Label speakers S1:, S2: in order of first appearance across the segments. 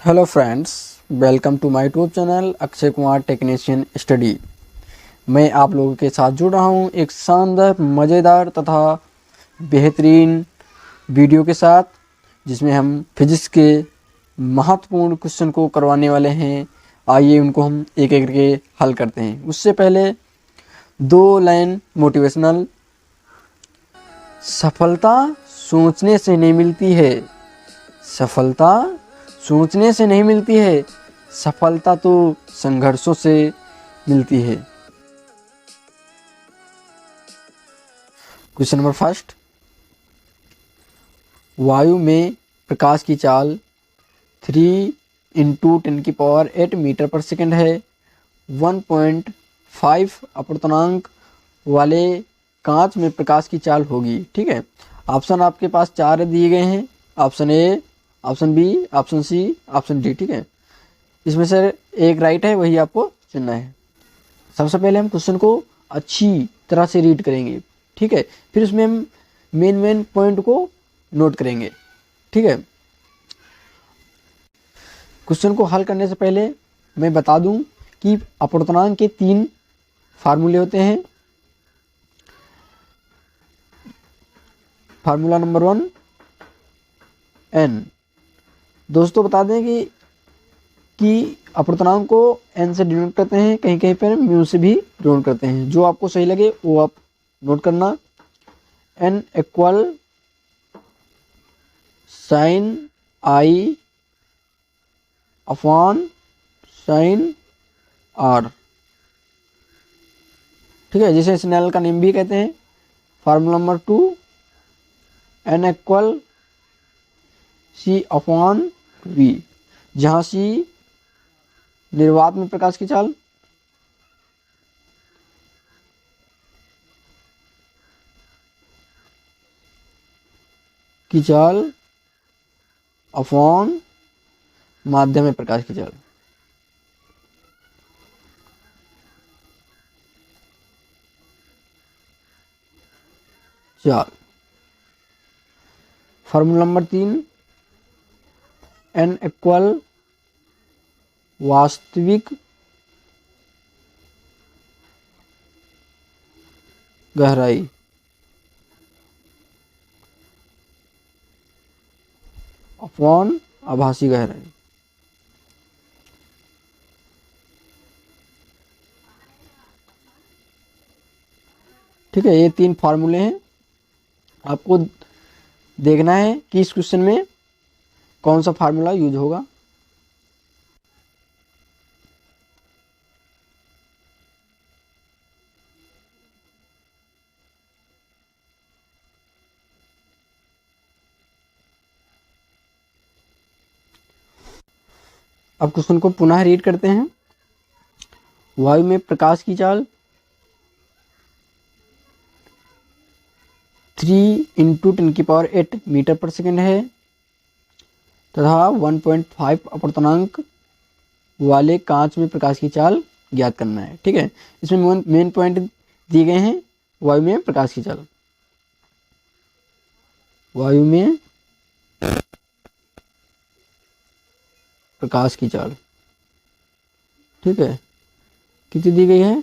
S1: Hello friends, welcome to my YouTube channel Akshay Kumar technician study. मैं आप लोगों के साथ जुड़ रहा हूं एक शानदार, मज़ेदार तथा बेहतरीन वीडियो के साथ, जिसमें हम फिजिक्स के महत्वपूर्ण क्वेश्चन को करवाने वाले हैं। आइए उनको हम एक एक करके हल करते हैं। उससे पहले दो लाइन मोटिवेशनल। सफलता सोचने से नहीं मिलती है, सफलता सोचने से नहीं मिलती है, सफलता तो संघर्षों से मिलती है। क्वेश्चन नंबर फर्स्ट, वायु में प्रकाश की चाल 3 × 10⁸ मीटर पर सेकंड है। 1.5 अपवर्तनांक वाले कांच में प्रकाश की चाल होगी। ठीक है, ऑप्शन आपके पास 4 दिए गए हैं। Option A, option B, option C, option D. ठीक है, इसमें से एक राइट है, वही आपको चुनना है। सबसे पहले हम क्वेश्चन को अच्छी तरह से रीड करेंगे। ठीक है, फिर उसमें हम मेन पॉइंट को नोट करेंगे। ठीक है, क्वेश्चन को हल करने से पहले मैं बता दूं कि अपवर्तनांक के 3 फार्मूले होते हैं। Formula number 1 n। दोस्तों बता दें कि अपवर्तनांक को n से डिनोट करते हैं, कहीं कहीं पर म्यू से भी डिनोट करते हैं। जो आपको सही लगे वो आप नोट करना। n equal sine i upon sine r। ठीक है, जिसे स्नेल का नियम भी कहते हैं। Formula number 2 n equal c upon v, जहाँ c निर्वात में प्रकाश की चाल, अपॉन माध्यम में प्रकाश की चाल। फार्मूला नंबर 3 n इक्वल वास्तविक गहराई अपॉन आभासी गहराई। ठीक है, ये 3 फार्मूले हैं। आपको देखना है कि इस क्वेश्चन में कौन सा फार्मूला यूज होगा। अब क्वेश्चन को पुनः रीड करते हैं। वायु में प्रकाश की चाल 3 × 10⁸ मीटर पर सेकंड है तथा 1.5 अपवर्तनांक वाले कांच में प्रकाश की चाल ज्ञात करना है। ठीक है, इसमें मेन पॉइंट दिए गए हैं। वायु में प्रकाश की चाल, वायु में प्रकाश की चाल, ठीक है, कितनी दी गई है?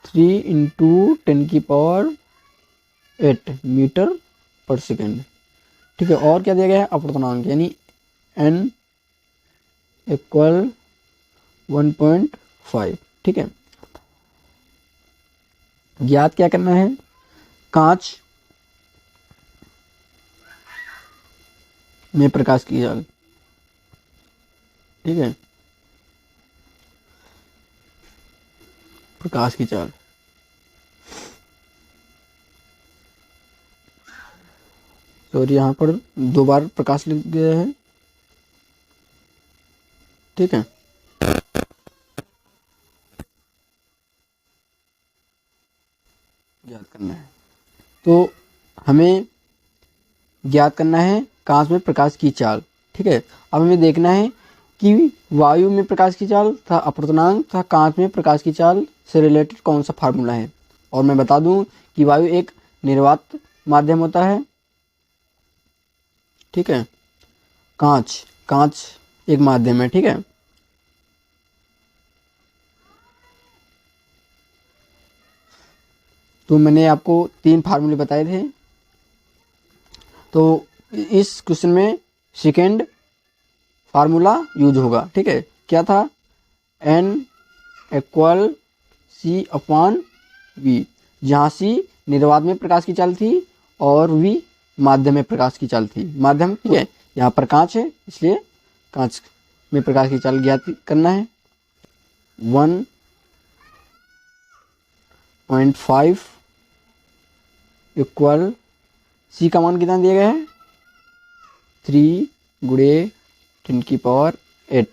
S1: 3 × 10⁸ मीटर पर सेकंड। ठीक है, और क्या दिया गया है? अपवर्तनांक, यानी n इक्वल 1.5। ठीक है, ज्ञात क्या करना है? कांच में प्रकाश की चाल। ठीक है, प्रकाश की चाल। सॉरी, यहाँ पर 2 बार प्रकाश लिख गया है। ठीक है, ज्ञात करना है, तो हमें ज्ञात करना है कांच में प्रकाश की चाल। ठीक है, अब हमें देखना है कि वायु में प्रकाश की चाल तथा अपवर्तनांक तथा कांच में प्रकाश की चाल से रिलेटेड कौन सा फार्मूला है। और मैं बता दूं कि वायु एक निर्वात माध्यम होता है। ठीक है, कांच, कांच एक माध्यम है, ठीक है। तो मैंने आपको 3 फार्मूले बताए थे, तो इस क्वेश्चन में सेकेंड फार्मूला यूज होगा, ठीक है। क्या था? N equal C upon V, जहाँ C निर्वात में प्रकाश की चाल थी और V माध्यम में प्रकाश की चाल थी। माध्यम, ठीक है, यहाँ पर कांच है इसलिए कांच में प्रकाश की चाल ज्ञात करना है। 1.5 इक्वल C का मान कितना दिया गया है? 3 × 10⁸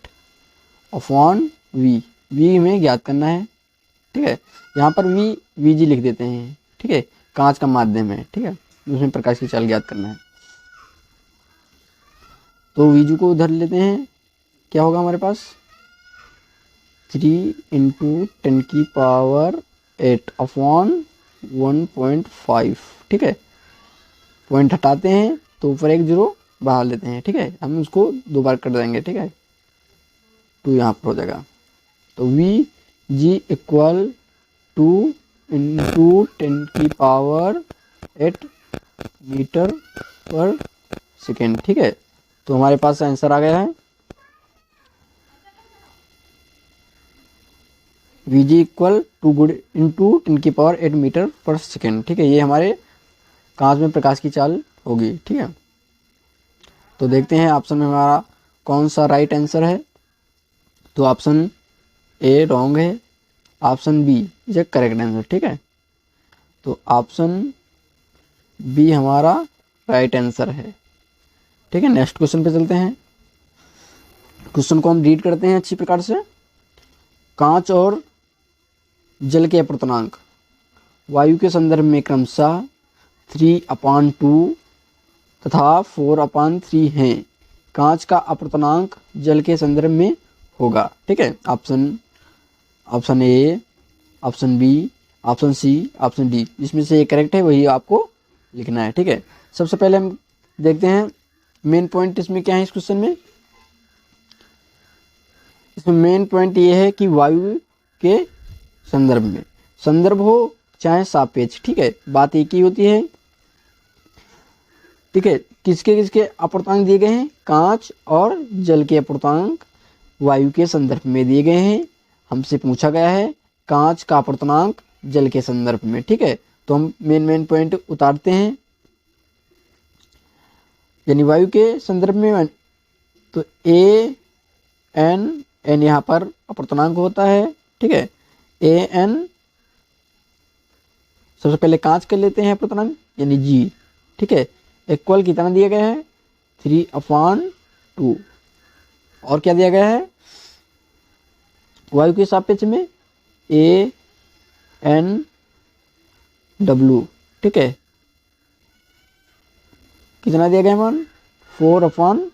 S1: अपॉन V, V में ज्ञात करना है, ठीक है। यहाँ पर Vg लिख देते हैं, ठीक है, कांच का माध्यम है, ठीक है, उसमें प्रकाश की चाल ज्ञात करना है। तो Vg को उधर लेते हैं, क्या होगा हमारे पास? 3 × 10⁸ अपॉन 1.5, ठीक है। पॉइंट हटाते हैं तो ऊपर एक 0 बाहर लेते हैं, ठीक है। हम उसको 2 बार कर देंगे, ठीक है, 2 यहाँ पर हो जाएगा। तो Vg इक्वल 2 × 10⁸ मीटर/सेकेंड, ठीक है। तो हमारे पास आंसर आ गया है Vg इक्वल 2 × 10⁸ मीटर/सेकेंड, ठीक है। ये हमारे कांच में प्रकाश की चाल होगी, ठीक है। तो देखते हैं ऑप्शन में हमारा कौन सा राइट आंसर है। तो ऑप्शन ए रॉन्ग है, option B is correct answer, ठीक है। तो ऑप्शन बी हमारा राइट आंसर है, ठीक है। नेक्स्ट क्वेश्चन पे चलते हैं। क्वेश्चन को हम रीड करते हैं अच्छी प्रकार से। कांच और जल के अपर्तनांक वायु के संदर्भ में क्रमशः 3/2 तथा 4/3 हैं। कांच का अपर्तनांक जल के संदर्भ में होगा, ठीक है। Option A, option B, option C, option D, जिसमें से एक करेक्ट है वही आपको लिखना है, ठीक है। सबसे पहले हम देखते हैं मेन पॉइंट इसमें क्या है। इस क्वेश्चन में इसमें मेन पॉइंट ये है कि वायु के संदर्भ में, संदर्भ हो चाहे सापेक्ष, ठीक है, बात एक ही होती है, ठीक है। किसके किसके अपर्तनांक दिए गए हैं? कांच और जल के अपर्तनांक वायु के संदर्भ में दिए गए हैं। हमसे पूछा गया है कांच का अपर्तनांक जल के संदर्भ में, ठीक है। तो हम मेन पॉइंट उतारते हैं, यानी वायु के संदर्भ में तो एन यहाँ पर अपर्तनांक होता है, ठीक है। एन सबसे पहले कांच कर लेते हैं अपर्तनांक, यानी जी, ठीक है। इक्वल कितना दिया गया है? 3/2। और क्या दिया गया है वायु के सापेक्ष में? ANW, ठीक है। कितना दिया गया मान? 4/3।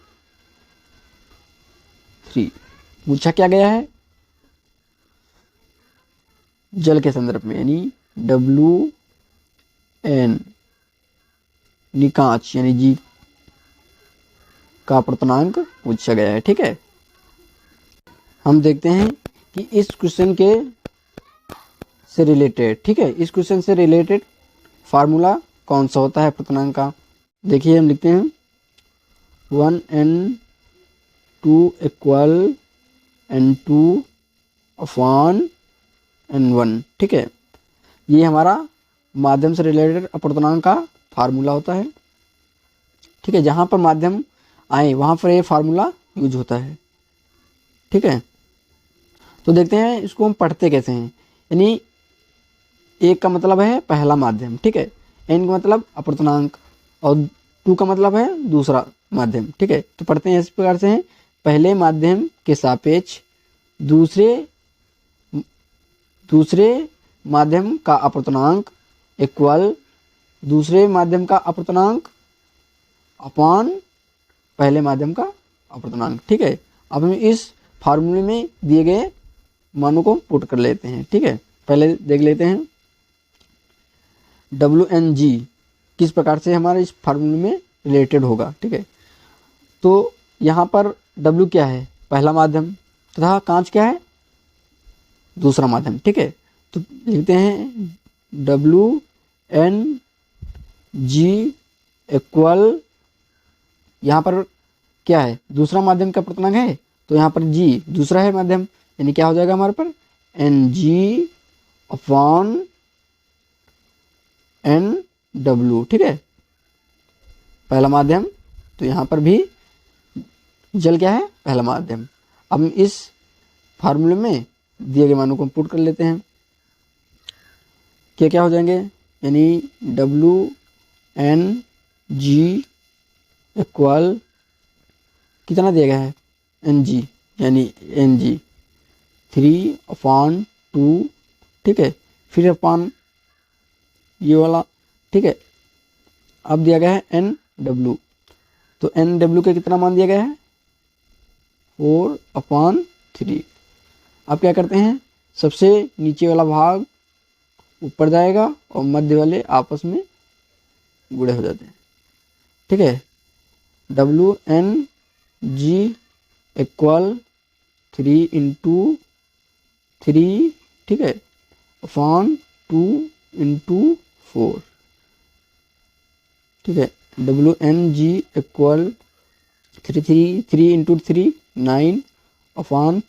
S1: पूछा क्या गया है? जल के संदर्भ में, यानी WN कांच, यानी जी का अपर्तनांक पूछा गया है, ठीक है। हम देखते हैं कि इस क्वेश्चन के से रिलेटेड, ठीक है, इस क्वेश्चन से रिलेटेड फार्मूला कौन सा होता है अपर्तनांक का। देखिए हम लिखते हैं 1n2 इक्वल n2/n1, ठीक है। ये हमारा माध्यम से रिलेटेड अपर्तनांक का फार्मूला होता है, ठीक है। जहाँ पर माध्यम आए वहाँ पर ये फार्मूला यूज होता है, ठीक है। तो देखते हैं इसको हम पढ़ते कैसे हैं। यानी एक का मतलब है पहला माध्यम, ठीक है, एन का मतलब अपर्तनांक और 2 का मतलब है दूसरा माध्यम, ठीक है। तो पढ़ते हैं इस प्रकार से हैं। पहले माध्यम के सापेक्ष दूसरे माध्यम का अपर्तनांक इक्वल दूसरे माध्यम का अपर्तनांक अपॉन पहले माध्यम का अपर्तनांक, ठीक है। अब हम इस फार्मूले में दिए गए मानों को पुट कर लेते हैं, ठीक है। पहले देख लेते हैं WNG किस प्रकार से हमारे इस फार्मूले में रिलेटेड होगा, ठीक है। तो यहाँ पर W क्या है, पहला माध्यम, तथा कांच क्या है, दूसरा माध्यम। ठीक है, तो लिखते हैं WNG इक्वल, यहाँ पर क्या है, दूसरा माध्यम का अपर्तनांक है, तो यहाँ पर G दूसरा है माध्यम, यानी क्या हो जाएगा हमारे पर NG अपॉन NW। ठीक है, पहला माध्यम, तो यहाँ पर भी जल क्या है, पहला माध्यम। अब हम इस फार्मूले में दिए गए मानों को पुट कर लेते हैं, क्या क्या हो जाएंगे, यानी WNG इक्वल कितना दिया गया है, NG, यानी NG 3/2। ठीक है, फिर अपॉन ये वाला। ठीक है, अब दिया गया है NW, तो NW का कितना मान दिया गया है, 4/3। अब क्या करते हैं, सबसे नीचे वाला भाग ऊपर जाएगा और मध्य वाले आपस में गुणे हो जाते हैं। ठीक है, WNG इक्वल 3/3, ठीक है, अपॉन 2/4। ठीक है, WNG इक्वल 3 × 9 अपॉन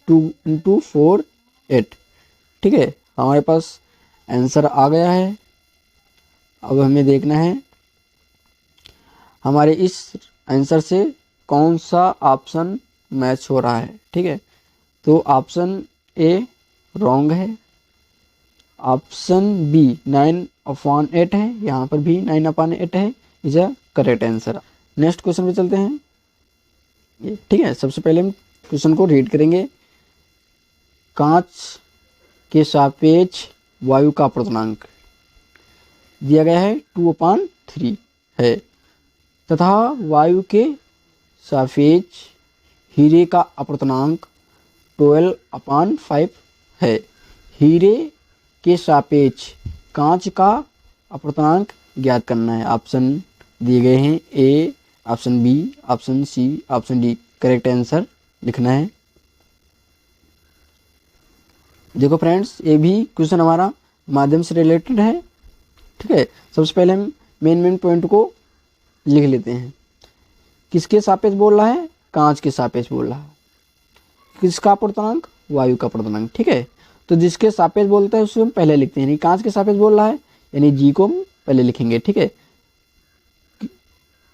S1: 2/4 8। ठीक है, हमारे पास आंसर आ गया है। अब हमें देखना है हमारे इस आंसर से कौन सा ऑप्शन मैच हो रहा है। ठीक है, तो ऑप्शन ए रॉन्ग है, ऑप्शन बी 9/8 है, यहाँ पर भी 9/8 है, is a correct answer. Next question पे चलते हैं। ठीक है, सबसे पहले हम क्वेश्चन को रीड करेंगे। कांच के सापेक्ष वायु का अपर्तनांक दिया गया है 2/3 है, तथा वायु के सापेक्ष हीरे का अपर्तनांक 12/5 है। हीरे के सापेक्ष कांच का अपर्तनांक ज्ञात करना है। ऑप्शन दिए गए हैं, A, option B, option C, option D. Correct answer लिखना है। देखो फ्रेंड्स, ये भी क्वेश्चन हमारा माध्यम से रिलेटेड है। ठीक है, सबसे पहले हम मेन पॉइंट को लिख लेते हैं। किसके सापेक्ष बोल रहा है, कांच के सापेक्ष बोल रहा है। किसका अपर्तनांक, वायु का अपर्तनांक। ठीक है, तो जिसके सापेक्ष बोलता है उसे हम पहले लिखते हैं, यानी कांच के सापेक्ष बोल रहा है, यानी जी को हम पहले लिखेंगे। ठीक है,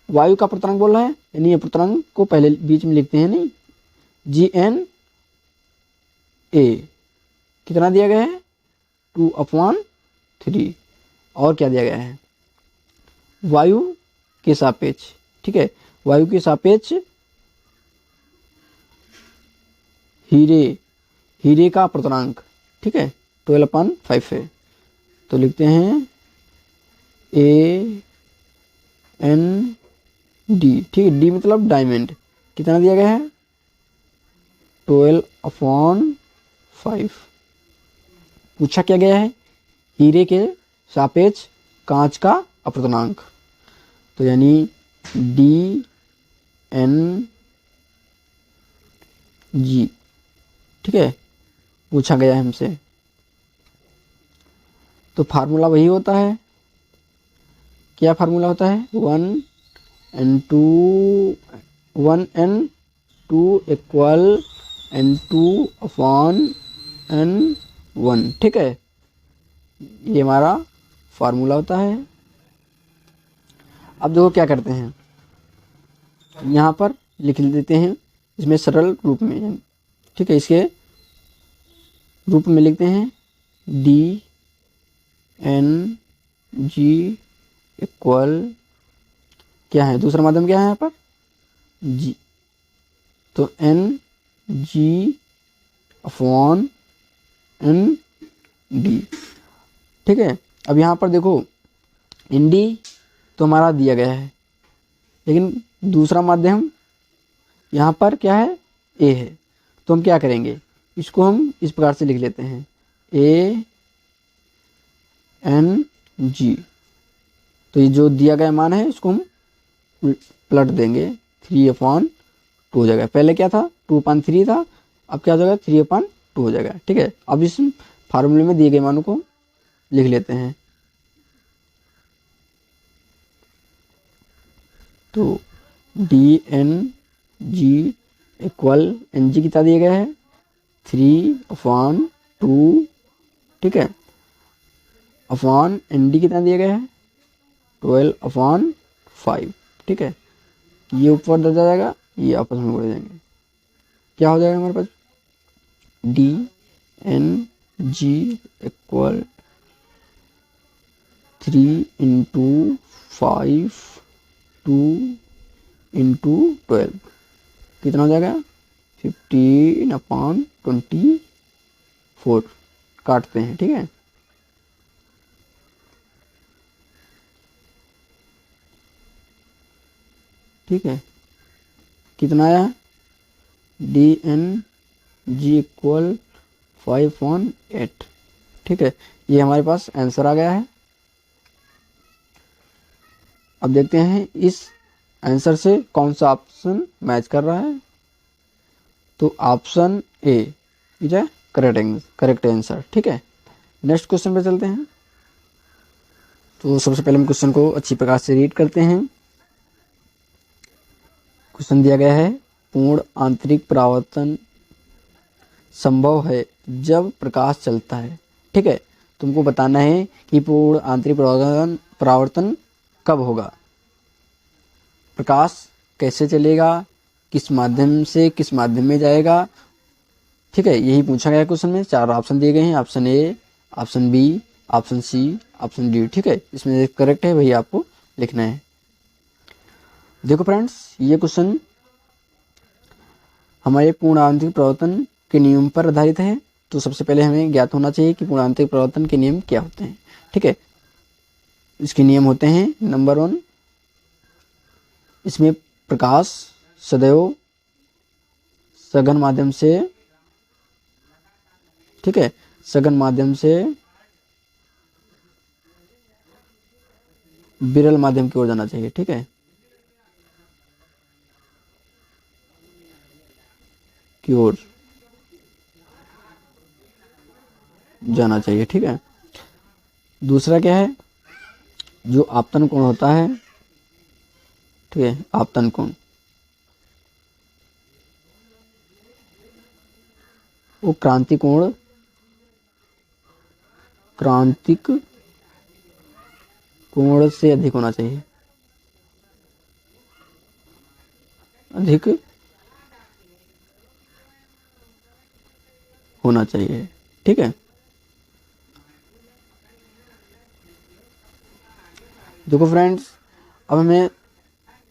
S1: वायु का अपर्तनांक बोल रहा है, यानी अपर्तनांक को पहले बीच में लिखते हैं, नहीं GNA कितना दिया गया है, 2/3। और क्या दिया गया है, वायु के सापेक्ष। ठीक है, वायु के सापेक्ष हीरे का अपर्तनांक। ठीक है, 12/5 है, तो लिखते हैं AND। ठीक है, डी मतलब डायमंड। कितना दिया गया है, 12/5। पूछा क्या गया है, हीरे के सापेक्ष कांच का अपर्तनांक, तो यानी DNG। ठीक है, पूछा गया है हमसे, तो फार्मूला वही होता है। क्या फार्मूला होता है, 1N2 इक्वल N2/N1। ठीक है, ये हमारा फार्मूला होता है। अब देखो क्या करते हैं, यहाँ पर लिख देते हैं इसमें सरल रूप में। ठीक है, इसके रूप में लिखते हैं DNG इक्वल क्या है, दूसरा माध्यम क्या है यहाँ पर, G, तो NG/ND। ठीक है, अब यहाँ पर देखो ND तो हमारा दिया गया है, लेकिन दूसरा माध्यम यहाँ पर क्या है, A है, तो हम क्या करेंगे, इसको हम इस प्रकार से लिख लेते हैं ANG। तो ये जो दिया गया मान है इसको हम पलट देंगे 3/5 2 हो जाएगा। पहले क्या था 2/3 था, अब क्या हो जाएगा 3/2 हो जाएगा। ठीक है, अब इस फार्मूले में दिए गए मानों को लिख लेते हैं। तो dn(g) इक्वल ng कितना दिया गया है 3/2, ठीक है, अपॉन nd कितना दिया गया है 12/5, ठीक है। ये ऊपर दर्जा जाएगा, ये आपस में जोड़ देंगे, क्या हो जाएगा हमारे पास dn(g) इक्वल 3/5 2/12 कितना हो जाएगा 15/24 काटते हैं, ठीक है। ठीक है, कितना आया dn(g) इक्वल 5/8, ठीक है। ये हमारे पास आंसर आ गया है। अब देखते हैं इस आंसर से कौन सा ऑप्शन मैच कर रहा है। तो option A is A correct answer, ठीक है। नेक्स्ट क्वेश्चन पे चलते हैं। तो सबसे पहले हम क्वेश्चन को अच्छी प्रकार से रीड करते हैं। क्वेश्चन दिया गया है पूर्ण आंतरिक परावर्तन संभव है जब प्रकाश चलता है, ठीक है। तुमको बताना है कि पूर्ण आंतरिक परावर्तन कब होगा, प्रकाश कैसे चलेगा, किस माध्यम से किस माध्यम में जाएगा, ठीक है। यही पूछा गया क्वेश्चन में। 4 ऑप्शन दिए गए हैं, option A, option B, option C, option D, ठीक है। इसमें करेक्ट है वही आपको लिखना है। देखो फ्रेंड्स, ये क्वेश्चन हमारे पूर्ण आंतरिक परावर्तन के नियम पर आधारित है। तो सबसे पहले हमें ज्ञात होना चाहिए कि पूर्ण आंतरिक परावर्तन के नियम क्या होते हैं, ठीक है। इसके नियम होते हैं, नंबर 1, इसमें प्रकाश सदैव सघन माध्यम से, ठीक है, सघन माध्यम से विरल माध्यम की ओर जाना चाहिए, ठीक है, की ओर जाना चाहिए, ठीक है। दूसरा क्या है, जो आपतन कोण होता है, ठीक है, आपतन कोण वो क्रांतिक कोण से अधिक होना चाहिए, अधिक होना चाहिए, ठीक है। देखो फ्रेंड्स, अब हमें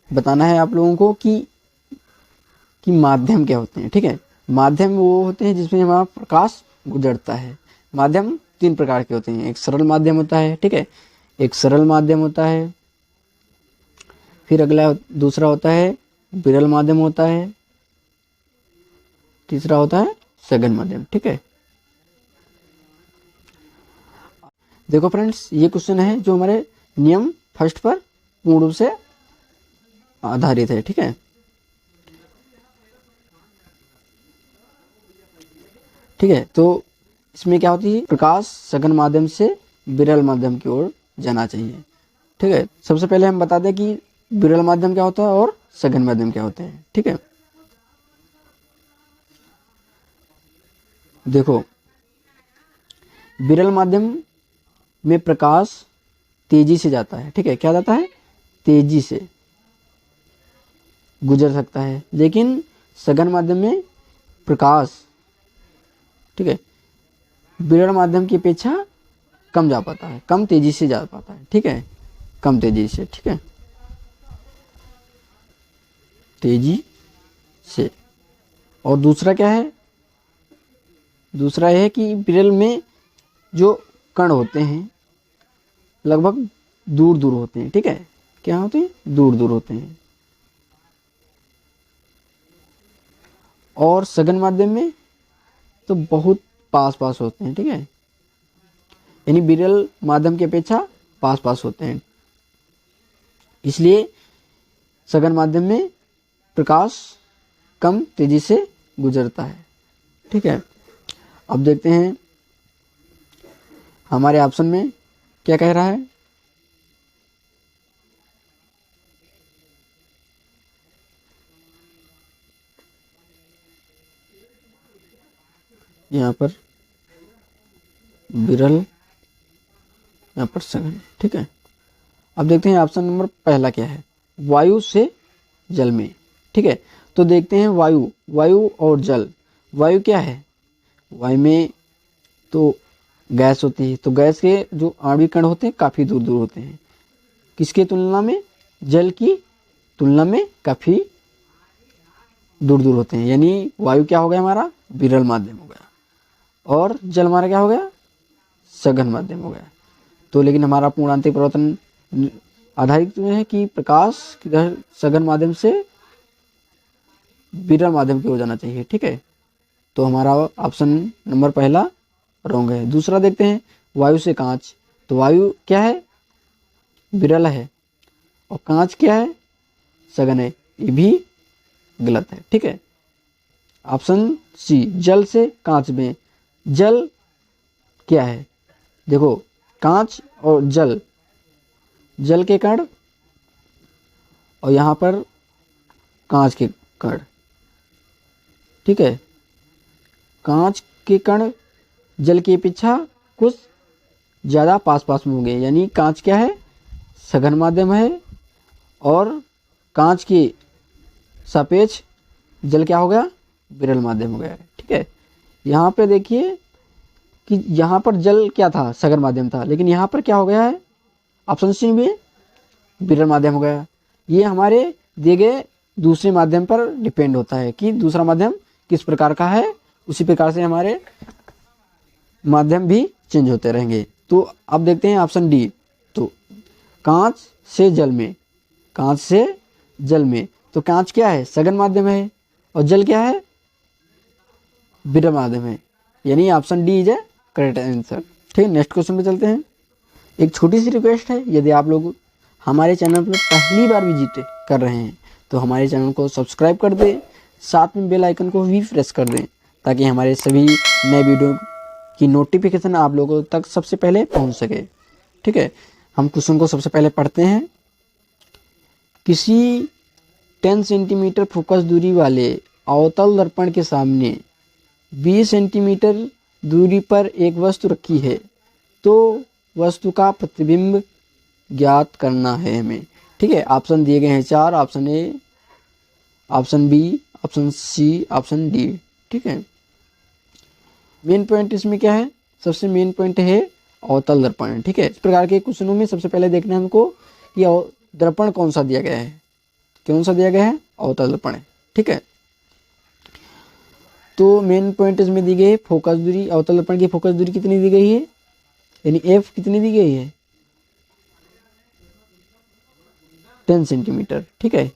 S1: बताना है आप लोगों को कि माध्यम क्या होते हैं, ठीक है। माध्यम वो होते हैं जिसमें हमारा प्रकाश गुजरता है। माध्यम 3 प्रकार के होते हैं, एक सरल माध्यम होता है, ठीक है, एक सरल माध्यम होता है, फिर अगला दूसरा होता है विरल माध्यम होता है, तीसरा होता है सघन माध्यम, ठीक है। देखो फ्रेंड्स, ये क्वेश्चन है जो हमारे नियम फर्स्ट पर पूर्ण रूप से आधारित है, ठीक है। ठीक है, तो इसमें क्या होती है, प्रकाश सघन माध्यम से विरल माध्यम की ओर जाना चाहिए, ठीक है। सबसे पहले हम बता दें कि विरल माध्यम क्या होता है और सघन माध्यम क्या होते हैं, ठीक है। देखो, विरल माध्यम में प्रकाश तेजी से जाता है, ठीक है, क्या जाता है, तेजी से गुजर सकता है, लेकिन सघन माध्यम में प्रकाश, ठीक है, विरल माध्यम की अपेक्षा कम जा पाता है, कम तेजी से जा पाता है, ठीक है, कम तेजी से, ठीक है, तेजी से। और दूसरा क्या है, दूसरा यह है कि विरल में जो कण होते हैं लगभग दूर दूर होते हैं, ठीक है, क्या होते हैं, दूर दूर होते हैं। और सघन माध्यम में तो बहुत पास पास होते हैं, ठीक है, यानी विरल माध्यम की अपेक्षा पास पास होते हैं। इसलिए सघन माध्यम में प्रकाश कम तेजी से गुजरता है। ठीक है, अब देखते हैं हमारे ऑप्शन में क्या कह रहा है। यहाँ पर विरल, यहाँ पर सघन। ठीक है, अब देखते हैं ऑप्शन नंबर पहला क्या है, वायु से जल में। ठीक है, तो देखते हैं वायु और जल। वायु क्या है, वायु में तो गैस होती है, तो गैस के जो आणविक कण होते हैं काफ़ी दूर दूर होते हैं, किसके तुलना में, जल की तुलना में काफ़ी दूर दूर होते हैं। यानी वायु क्या हो गया हमारा, विरल माध्यम हो गया, और जल हमारा क्या हो गया, सघन माध्यम हो गया। तो लेकिन हमारा पूर्णांतिक परिवर्तन आधारित है कि प्रकाश सघन माध्यम से विरल माध्यम की हो जाना चाहिए। ठीक है, तो हमारा ऑप्शन नंबर पहला रॉन्ग है। दूसरा देखते हैं वायु से कांच। तो वायु क्या है, विरल है, और कांच क्या है, सघन है, ये भी गलत है। ठीक है, ऑप्शन सी जल से कांच में। जल क्या है, देखो कांच और जल, जल के कण और यहाँ पर कांच के कण। ठीक है, कांच के कण जल की अपेक्षा कुछ ज़्यादा पास पास में होंगे, यानी कांच क्या है, सघन माध्यम है, और कांच के सापेक्ष जल क्या हो गया, विरल माध्यम हो गया। ठीक है, यहाँ पे देखिए कि यहाँ पर जल क्या था, सघन माध्यम था, लेकिन यहाँ पर क्या हो गया है, ऑप्शन सी में विरल माध्यम हो गया। ये हमारे दिए गए दूसरे माध्यम पर डिपेंड होता है कि दूसरा माध्यम किस प्रकार का है, उसी प्रकार से हमारे माध्यम भी चेंज होते रहेंगे। तो अब देखते हैं ऑप्शन डी, तो कांच से जल में, कांच से जल में, तो कांच क्या है, सघन माध्यम है, और जल क्या है, विरल माध्यम है, यानी option D is A correct answer. ठीक है, नेक्स्ट क्वेश्चन पे चलते हैं। एक छोटी सी रिक्वेस्ट है, यदि आप लोग हमारे चैनल पर पहली बार विजिट कर रहे हैं तो हमारे चैनल को सब्सक्राइब कर दें, साथ में बेल आइकन को भी प्रेस कर दें, ताकि हमारे सभी नए वीडियो की नोटिफिकेशन आप लोगों तक सबसे पहले पहुंच सके। ठीक है, हम क्वेश्चन को सबसे पहले पढ़ते हैं। किसी 10 सेंटीमीटर फोकस दूरी वाले अवतल दर्पण के सामने 20 सेंटीमीटर दूरी पर एक वस्तु रखी है, तो वस्तु का प्रतिबिंब ज्ञात करना है हमें। ठीक है, ऑप्शन दिए गए हैं 4, option A, option B, option C, option D. ठीक है, मेन पॉइंट इसमें क्या है, सबसे मेन पॉइंट है अवतल दर्पण। ठीक है, इस प्रकार के क्वेश्चनों में सबसे पहले देखना है हमको कि दर्पण कौन सा दिया गया है, कौन सा दिया गया है, अवतल दर्पण है। ठीक है, तो मेन पॉइंट इसमें दी गई है फोकस दूरी, अवतल दर्पण की फोकस दूरी कितनी दी गई है, यानी एफ कितनी दी गई है, 10 सेंटीमीटर। ठीक है,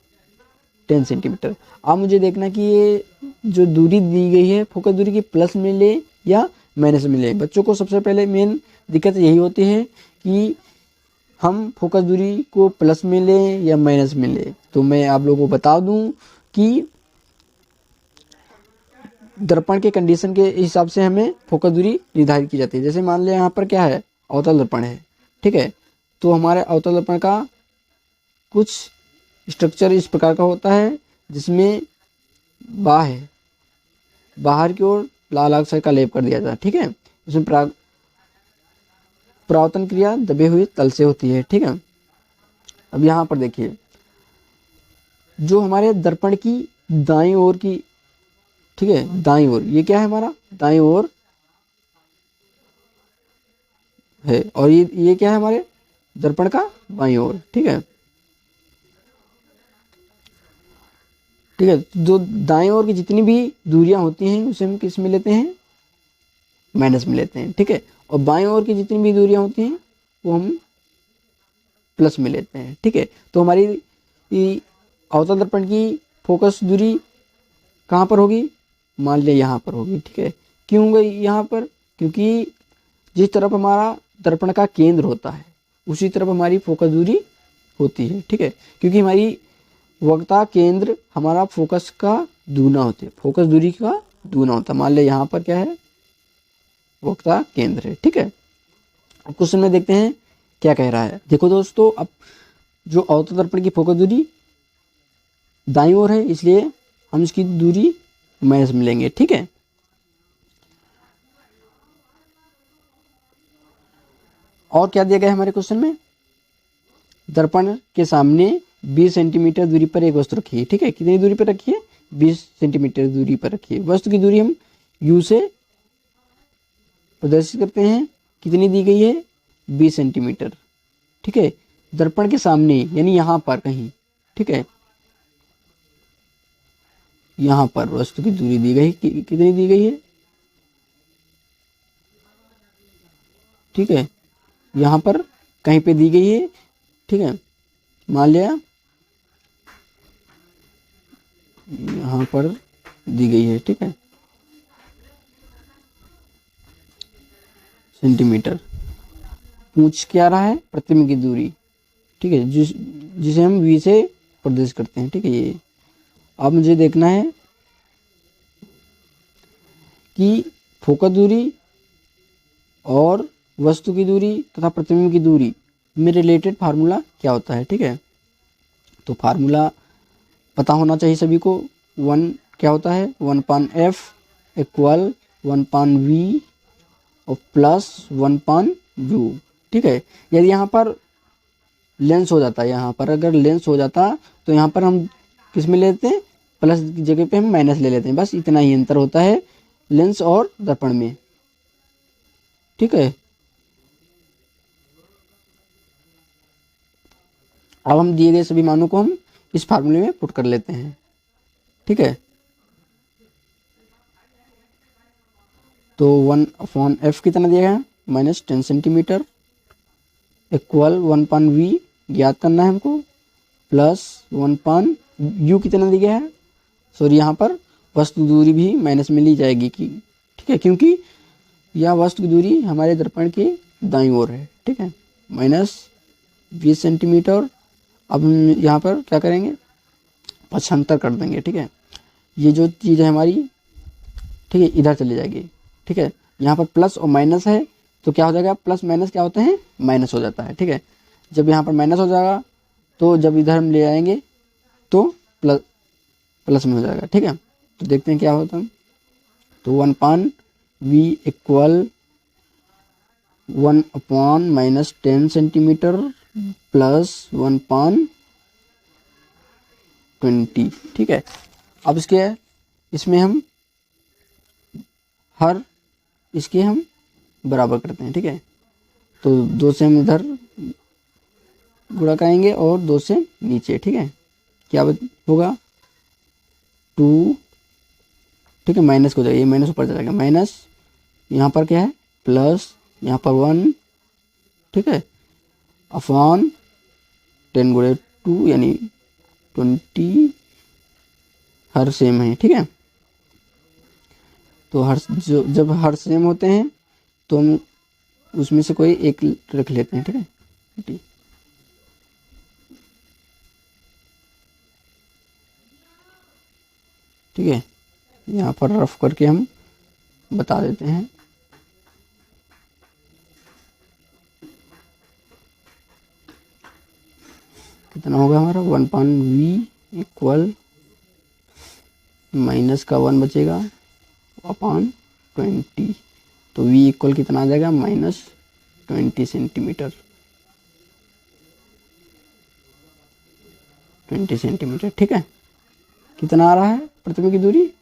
S1: 10 सेंटीमीटर। अब मुझे देखना कि ये जो दूरी दी गई है फोकस दूरी की प्लस में ले या माइनस में ले। बच्चों को सबसे पहले मेन दिक्कत यही होती है कि हम फोकस दूरी को प्लस में लें या माइनस में लें। तो मैं आप लोगों को बता दूं कि दर्पण के कंडीशन के हिसाब से हमें फोकस दूरी निर्धारित की जाती है। जैसे मान लें यहाँ पर क्या है, अवतल दर्पण है। ठीक है, तो हमारे अवतल दर्पण का कुछ स्ट्रक्चर इस प्रकार का होता है जिसमें बाहर की ओर लाल अक्षर का लेप कर दिया जाता है। ठीक है, इसमें परावर्तन क्रिया दबे हुए तल से होती है। ठीक है, अब यहाँ पर देखिए जो हमारे दर्पण की दाईं ओर की, ठीक है, दाईं ओर, ये क्या है हमारा दाईं ओर है, और ये क्या है हमारे दर्पण का बाईं ओर। ठीक है, ठीक है, जो दाएं ओर की जितनी भी दूरियां होती हैं उसे हम किस में लेते हैं, माइनस में लेते हैं। ठीक है, और बाएं ओर की जितनी भी दूरियां होती हैं वो हम प्लस में लेते हैं। ठीक है, तो हमारी अवतल दर्पण की फोकस दूरी कहाँ पर होगी, मान लिया यहाँ पर होगी। ठीक है, क्यों गई यहाँ पर, क्योंकि जिस तरफ हमारा दर्पण का केंद्र होता है उसी तरफ हमारी फोकस दूरी होती है। ठीक है, क्योंकि हमारी वक्रता केंद्र हमारा फोकस का दूना होते हैं, फोकस दूरी का दूना होता है। मान ले यहाँ पर क्या है, वक्रता केंद्र है, ठीक है। अब क्वेश्चन में देखते हैं क्या कह रहा है। देखो दोस्तों, अब जो अवतल दर्पण की फोकस दूरी दाईं ओर है, इसलिए हम इसकी दूरी माइनस में लेंगे, ठीक है। और क्या दिया गया है हमारे क्वेश्चन में, दर्पण के सामने 20 सेंटीमीटर दूरी पर एक वस्तु रखी है, ठीक है। कितनी दूरी पर रखी है, 20 सेंटीमीटर दूरी पर रखी है। वस्तु की दूरी हम u से प्रदर्शित करते हैं, कितनी दी गई है, 20 सेंटीमीटर, ठीक है। दर्पण के सामने यानी यहाँ पर कहीं, ठीक है, यहाँ पर वस्तु की दूरी दी गई, कितनी दी गई है, ठीक है, यहाँ पर कहीं पे दी गई है, ठीक है। मान लिया यहाँ पर दी गई है, ठीक है, सेंटीमीटर। पूछ क्या रहा है, प्रतिबिंब की दूरी, ठीक है, जिसे हम v से प्रदर्शित करते हैं, ठीक है। ये अब मुझे देखना है कि फोकस दूरी और वस्तु की दूरी तथा प्रतिबिंब की दूरी में रिलेटेड फार्मूला क्या होता है, ठीक है। तो फार्मूला पता होना चाहिए सभी को। 1 क्या होता है, 1/f इक्वल 1/v और प्लस 1/u, ठीक है। यदि यहाँ पर लेंस हो जाता है, यहाँ पर अगर लेंस हो जाता तो यहाँ पर हम किस में लेते हैं, प्लस की जगह पे हम माइनस ले लेते हैं। बस इतना ही अंतर होता है लेंस और दर्पण में, ठीक है। अब हम दिए गए सभी मानों को हम इस फार्मूले में पुट कर लेते हैं, ठीक है। तो 1/f कितना दिया गया, -10 सेंटीमीटर इक्वल 1/v ज्ञात करना है हमको, प्लस 1/u कितना दिया गया है, सॉरी यहाँ पर वस्तु दूरी भी माइनस में ली जाएगी, ठीक है, क्योंकि यह वस्तु की दूरी हमारे दर्पण के दाईं ओर है, ठीक है, -20 सेंटीमीटर। अब हम यहाँ पर क्या करेंगे, 75 कर देंगे, ठीक है। ये जो चीज़ है हमारी, ठीक है, इधर चली जाएगी, ठीक है। यहाँ पर प्लस और माइनस है तो क्या हो जाएगा, प्लस माइनस क्या होते हैं, माइनस हो जाता है, ठीक है। जब यहाँ पर माइनस हो जाएगा तो जब इधर हम ले आएंगे तो प्लस में हो जाएगा, ठीक है। तो देखते हैं क्या होता है। तो 1/v इक्वल 1/-10 सेंटीमीटर प्लस 1/20, ठीक है। अब इसमें हम हर इसके हम बराबर करते हैं, ठीक है। तो 2 से हम इधर गुणा करेंगे और 2 से नीचे, ठीक है। क्या होगा, 2, ठीक है, माइनस हो जाएगा, ये माइनस ऊपर चला गया, माइनस यहाँ पर क्या है, प्लस यहाँ पर 1, ठीक है, अपॉन 10 गुणे 2 यानी 20, हर सेम है, ठीक है। तो जब हर सेम होते हैं तो हम उसमें से कोई एक रख लेते हैं, ठीक है, ठीक है। यहाँ पर रफ करके हम बता देते हैं। कितना होगा हमारा, 1/v इक्वल माइनस का 1 बचेगा अपॉन 20, तो v इक्वल कितना आ जाएगा, -20 सेंटीमीटर, 20 सेंटीमीटर, ठीक है। कितना आ रहा है प्रतिबिंब की दूरी,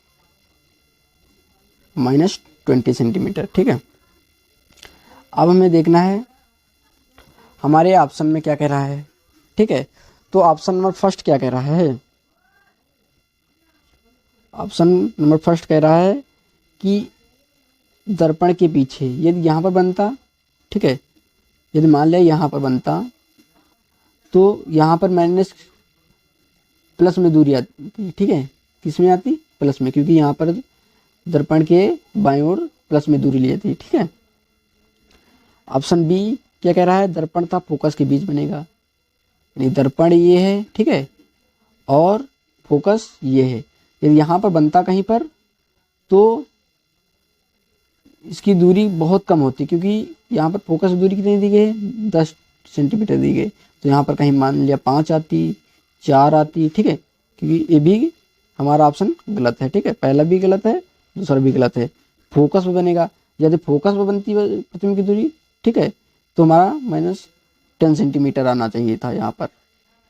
S1: -20 सेंटीमीटर, ठीक है। अब हमें देखना है हमारे ऑप्शन में क्या कह रहा है, ठीक है। तो ऑप्शन नंबर फर्स्ट क्या कह रहा है, ऑप्शन नंबर फर्स्ट कह रहा है कि दर्पण के पीछे यदि यहाँ पर बनता, ठीक है, यदि मान लिया यहाँ पर बनता तो यहाँ पर माइनस प्लस में दूरी आती, ठीक है, किस में आती, प्लस में, क्योंकि यहाँ पर दर्पण के बाईं ओर प्लस में दूरी ली जाती है, ठीक है। ऑप्शन बी क्या कह रहा है, दर्पण तथा फोकस के बीच बनेगा, यानी दर्पण ये है, ठीक है, और फोकस ये है, यदि यहाँ पर बनता कहीं पर तो इसकी दूरी बहुत कम होती, क्योंकि यहाँ पर फोकस दूरी कितनी दी गई है, 10 सेंटीमीटर दी गई। तो यहाँ पर कहीं मान लिया 5 आती, 4 आती, ठीक है, क्योंकि ये भी हमारा ऑप्शन गलत है, ठीक है, पहला भी गलत है, दूसरा भी गलत है। फोकस पर बनेगा, यदि फोकस पर बनती है प्रतिबिंब की दूरी, ठीक है, तो हमारा -10 सेंटीमीटर आना चाहिए था यहाँ पर,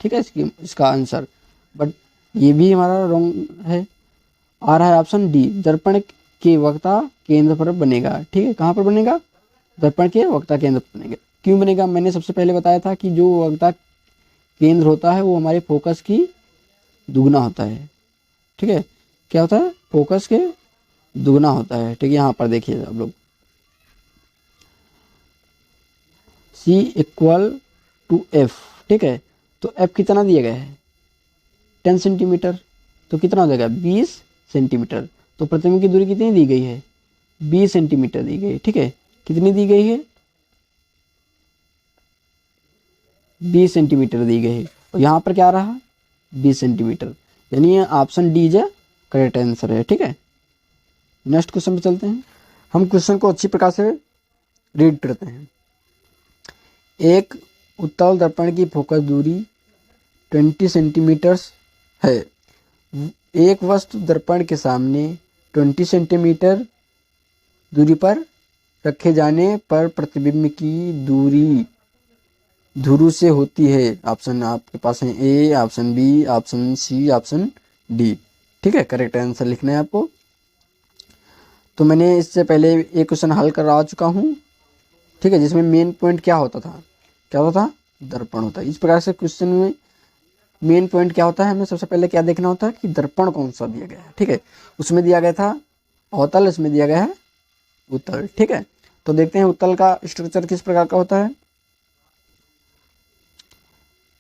S1: ठीक है, इसका आंसर। बट ये भी हमारा रॉन्ग है। आ रहा है ऑप्शन डी, दर्पण के वक्ता केंद्र पर बनेगा, ठीक है, कहाँ पर बनेगा, दर्पण के वक्ता केंद्र पर बनेगा। क्यों बनेगा, मैंने सबसे पहले बताया था कि जो वक्ता केंद्र होता है वो हमारे फोकस की दुगना होता है, ठीक है, क्या होता है, फोकस के दुगना होता है, ठीक है। यहाँ पर देखिए आप लोग, C = F, ठीक है, तो F कितना दिया गया है, 10 सेंटीमीटर, तो कितना हो जाएगा 20 सेंटीमीटर। तो प्रतिबिंब की दूरी कितनी दी गई है, 20 सेंटीमीटर दी गई है, ठीक है, कितनी दी गई है, 20 सेंटीमीटर दी गई है। और यहाँ पर क्या रहा, 20 सेंटीमीटर, यानी ये ऑप्शन डी जो करेक्ट आंसर है, ठीक है। नेक्स्ट क्वेश्चन पे चलते हैं। हम क्वेश्चन को अच्छी प्रकार से रीड करते हैं। एक उत्तल दर्पण की फोकस दूरी 20 सेंटीमीटर है। एक वस्तु दर्पण के सामने 20 सेंटीमीटर दूरी पर रखे जाने पर प्रतिबिंब की दूरी ध्रुव से होती है। ऑप्शन आपके पास है A, option B, option C, option D, ठीक है, करेक्ट आंसर लिखना है आपको। तो मैंने इससे पहले एक क्वेश्चन हल करा चुका हूँ, ठीक है, जिसमें मेन पॉइंट क्या होता था, क्या होता था, दर्पण होता है। इस प्रकार से क्वेश्चन में मेन पॉइंट क्या होता है, हमें सबसे पहले क्या देखना होता है कि दर्पण कौन सा दिया गया है, ठीक है, उसमें दिया गया था अवतल, इसमें दिया गया है उत्तल, ठीक है। तो देखते हैं उत्तल का स्ट्रक्चर किस प्रकार का होता है,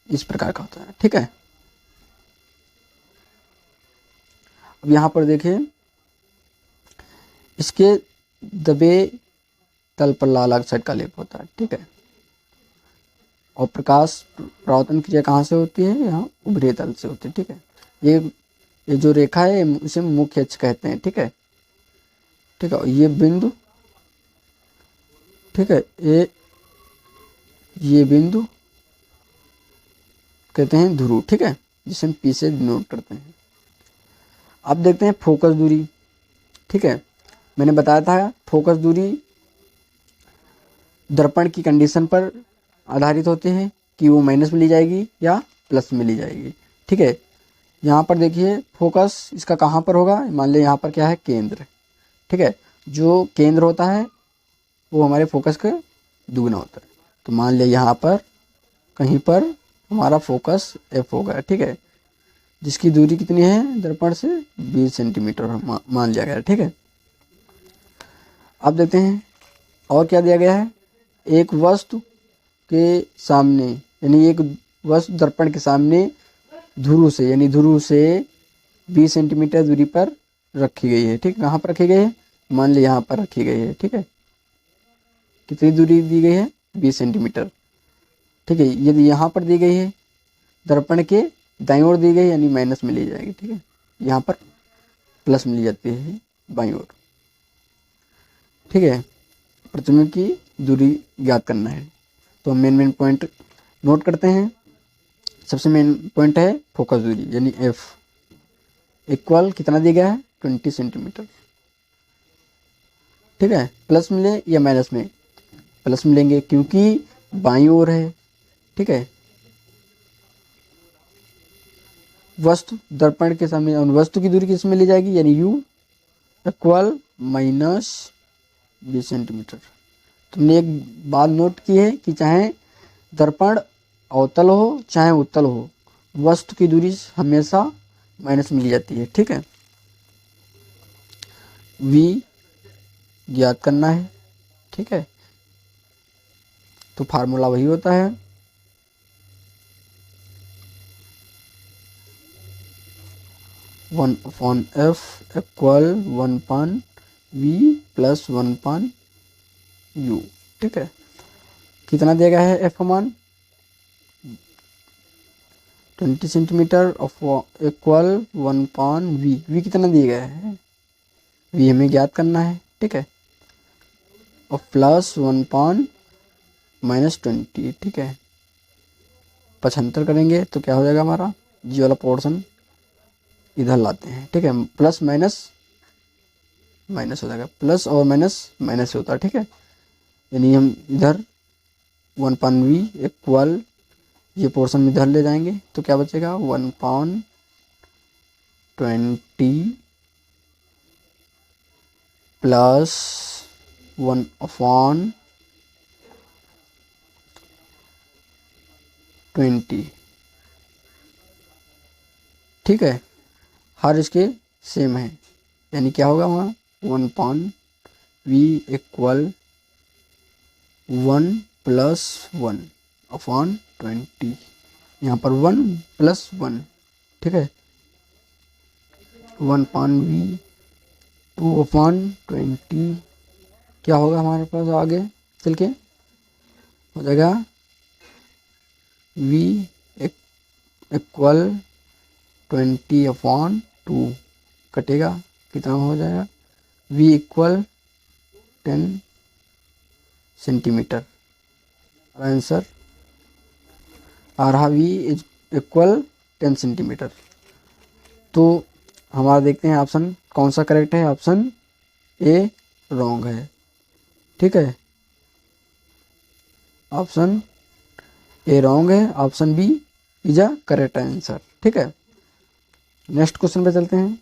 S1: इस प्रकार का होता है, ठीक है। अब यहाँ पर देखिए, इसके दबे तल पर लाल ऑक्साइड का लेप होता है, ठीक है, और प्रकाश परावर्तन क्रिया कहाँ से होती है, यहाँ उभरे तल से होती है, ठीक है। ये जो रेखा है इसे मुख्य अक्ष कहते हैं, ठीक है, ठीक है, ये बिंदु, ठीक है, ये बिंदु कहते हैं ध्रुव, ठीक है, जिसे हम पी से नोट करते हैं। अब देखते हैं फोकस दूरी, ठीक है, मैंने बताया था फोकस दूरी दर्पण की कंडीशन पर आधारित होते हैं कि वो माइनस में ली जाएगी या प्लस में ली जाएगी, ठीक है। यहाँ पर देखिए फोकस इसका कहाँ पर होगा, मान लिया यहाँ पर क्या है, केंद्र, ठीक है, जो केंद्र होता है वो हमारे फोकस का दुगना होता है। तो मान लिया यहाँ पर कहीं पर हमारा फोकस F होगा, ठीक है, जिसकी दूरी कितनी है दर्पण से 20 सेंटीमीटर मान लिया गया, ठीक है। अब देखते हैं और क्या दिया गया है, एक वस्तु के सामने, यानी एक वस्तु दर्पण के सामने ध्रुव से, यानी ध्रुव से 20 सेंटीमीटर दूरी पर रखी गई है, ठीक, कहाँ पर रखी गई है, मान ली यहाँ पर रखी गई है, ठीक है, कितनी दूरी दी गई है, 20 सेंटीमीटर, ठीक है। यदि यहाँ पर दी गई है दर्पण के दाईं ओर दी गई, यानी माइनस में ली जाएगी, ठीक है, यहाँ पर प्लस में ली जाती है बाईं ओर, ठीक है। प्रतिबिंब की दूरी ज्ञात करना है, तो मेन पॉइंट नोट करते हैं। सबसे मेन पॉइंट है फोकस दूरी, यानी F इक्वल कितना दिया गया है, 20 सेंटीमीटर, ठीक है। प्लस में ले या माइनस में, प्लस में लेंगे क्योंकि बाईं ओर है, ठीक है। वस्तु दर्पण के सामने, वस्तु की दूरी किस में ली जाएगी, यानी U इक्वल -20 सेंटीमीटर। तुमने एक बात नोट की है कि चाहे दर्पण अवतल हो चाहे उत्तल हो, वस्तु की दूरी हमेशा माइनस में ली जाती है, ठीक है। V ज्ञात करना है, ठीक है, तो फार्मूला वही होता है, (1/f = 1/v + 1/u), ठीक है। कितना दिया गया है F का मान, 20 centimetre of equal 1/v। We कितना दिया गया है, वी हमें ज्ञात करना है, ठीक है। और प्लस 1/-20, ठीक है। 75 करेंगे तो क्या हो जाएगा हमारा, जी वाला पोर्शन इधर लाते हैं, ठीक है। प्लस माइनस माइनस हो जाएगा, प्लस और माइनस माइनस होता है, ठीक है। यानी हम इधर 1/v इक्वल ये पोर्शन इधर ले जाएंगे तो क्या बचेगा, 1/20 प्लस 1/20, ठीक है। हर इसके सेम है, यानी क्या होगा वहाँ 1/v इक्वल 1 + 1/20, यहाँ पर 1 + 1, ठीक है। 1/v 2/20 क्या होगा हमारे पास आगे चल के, हो जाएगा v इक्वल 20/2, कटेगा कितना हो जाएगा, v इक्वल 10 सेंटीमीटर। आंसर आ रहा v इज इक्वल 10 सेंटीमीटर। तो हमारा देखते हैं ऑप्शन कौन सा करेक्ट है, ऑप्शन ए रॉन्ग है, ठीक है। ऑप्शन ए रॉन्ग है, option B is a correct answer, ठीक है। नेक्स्ट क्वेश्चन पे चलते हैं।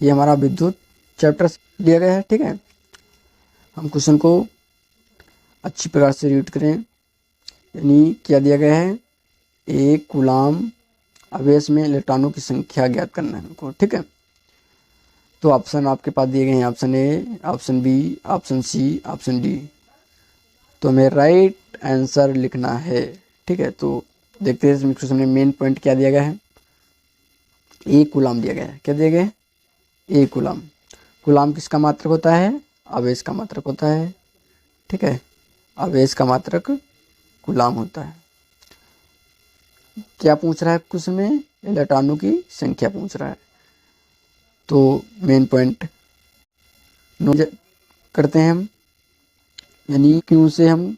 S1: ये हमारा विद्युत चैप्टर दिया गया है, ठीक है। हम क्वेश्चन को अच्छी प्रकार से रीड करें। यानी क्या दिया गया है, एक कूलाम आवेश में इलेक्ट्रॉनों की संख्या ज्ञात करना है हमको, ठीक है। तो ऑप्शन आपके पास दिए गए हैं, option A, option B, option C, option D. तो हमें राइट आंसर लिखना है, ठीक है। तो देखते हैं इसमें क्वेश्चन में मेन पॉइंट क्या दिया गया है। एक कूलाम दिया गया है, क्या दिया गया है, एक कूलाम। कूलाम किसका मात्रक होता है, आवेश का मात्रक होता है, ठीक है। आवेश का मात्रक कूलाम होता है। क्या पूछ रहा है क्वेश्चन में, इलेक्ट्रॉनों की संख्या पूछ रहा है। तो मेन पॉइंट नोट करते हैं हम, यानी क्यों से हम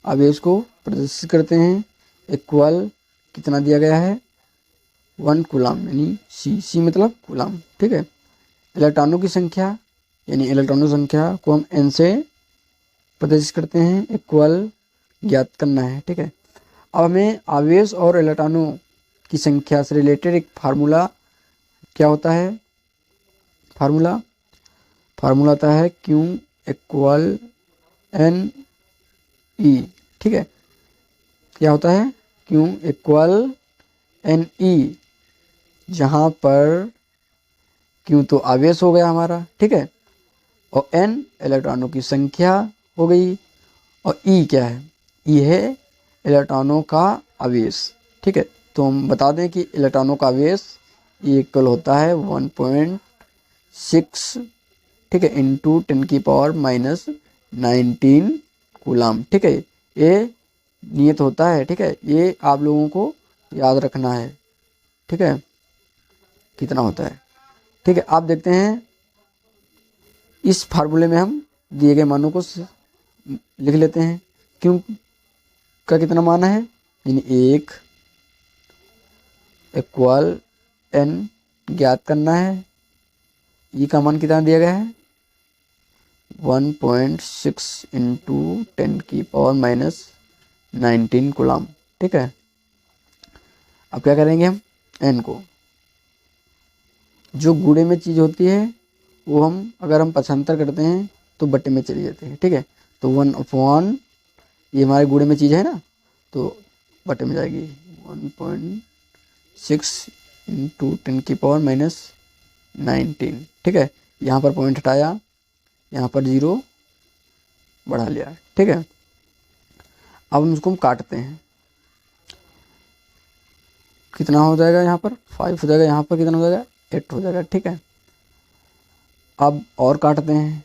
S1: आवेश को प्रदर्शित करते हैं। इक्वल कितना दिया गया है, 1 कूलाम, यानी सी मतलब कूलाम, ठीक है। इलेक्ट्रॉनों की संख्या, यानी इलेक्ट्रॉनों की संख्या को हम n से प्रदर्शित करते हैं, इक्वल ज्ञात करना है, ठीक है। अब हमें आवेश और इलेक्ट्रॉनों की संख्या से रिलेटेड एक फार्मूला क्या होता है, फार्मूला होता है Q इक्वल N E, ठीक है। क्या होता है, Q इक्वल N E, जहाँ पर Q तो आवेश हो गया हमारा, ठीक है, और N इलेक्ट्रॉनों की संख्या हो गई, और E क्या है, E है इलेक्ट्रॉनों का आवेश, ठीक है। तो हम बता दें कि इलेक्ट्रॉनों का आवेश E इक्वल होता है 1.6, ठीक है, इंटू 10⁻⁻19 कूलाम, ठीक है। ये नियत होता है, ठीक है, ये आप लोगों को याद रखना है, ठीक है, कितना होता है, ठीक है। आप देखते हैं इस फार्मूले में हम दिए गए मानों को लिख लेते हैं। क्यों का कितना मान है, यानी 1 इक्वल n ज्ञात करना है। ई का मान कितना दिया गया है, 1.6 इंटू 10⁻⁻19 कूलाम, ठीक है। अब क्या करेंगे हम, n को, जो गुणे में चीज़ होती है वो हम अगर हम 75 करते हैं तो बट्टे में चली जाती है, ठीक है। तो 1/, ये हमारे गुणे में चीज़ है ना, तो बट्टे में जाएगी 1.6 इंटू 10⁻⁻19, ठीक है। यहाँ पर पॉइंट हटाया, यहाँ पर 0 बढ़ा लिया, ठीक है। अब हम उसको काटते हैं, कितना हो जाएगा, यहाँ पर 5 हो जाएगा, यहाँ पर कितना हो जाएगा, 8 हो जाएगा, ठीक है। अब और काटते हैं,